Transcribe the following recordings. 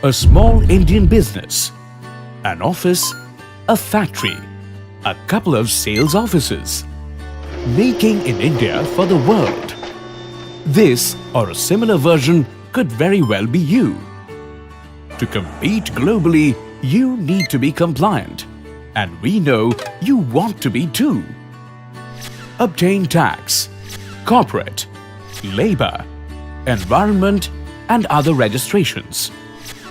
a small Indian business, an office, a factory, a couple of sales offices. Making in India for the world. This or a similar version could very well be you. To compete globally, you need to be compliant. And we know you want to be too. Obtain tax, corporate, labor, environment and other registrations.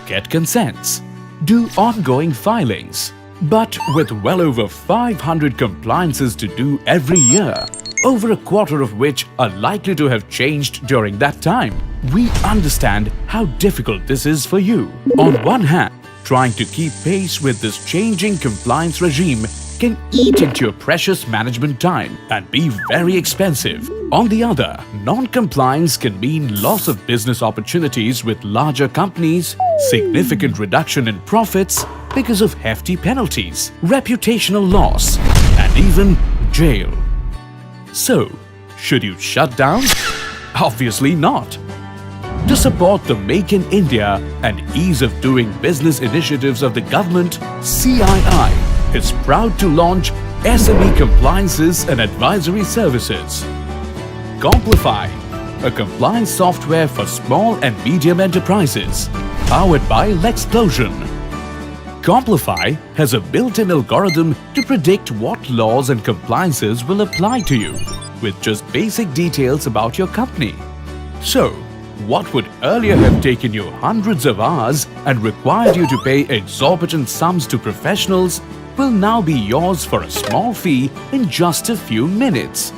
Get consents. Do ongoing filings. But with well over 500 compliances to do every year, over a quarter of which are likely to have changed during that time, we understand how difficult this is for you. On one hand, trying to keep pace with this changing compliance regime can eat into your precious management time and be very expensive. On the other, non-compliance can mean loss of business opportunities with larger companies, significant reduction in profits because of hefty penalties, reputational loss, and even jail. So, should you shut down? Obviously not. To support the Make in India and ease of doing business initiatives of the government, CII is proud to launch SME compliances and advisory services. Complify, a compliance software for small and medium enterprises, powered by Lexplosion. Complify has a built-in algorithm to predict what laws and compliances will apply to you, with just basic details about your company. So, what would earlier have taken you hundreds of hours and required you to pay exorbitant sums to professionals will now be yours for a small fee in just a few minutes.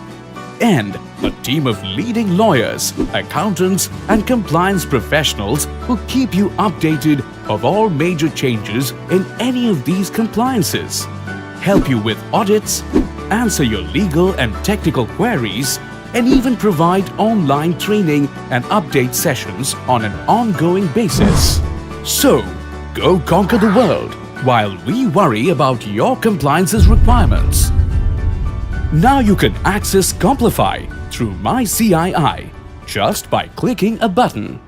And a team of leading lawyers, accountants and compliance professionals will keep you updated of all major changes in any of these compliances, help you with audits, answer your legal and technical queries, and even provide online training and update sessions on an ongoing basis. So, go conquer the world while we worry about your compliance's requirements. Now you can access Complify through My CII just by clicking a button.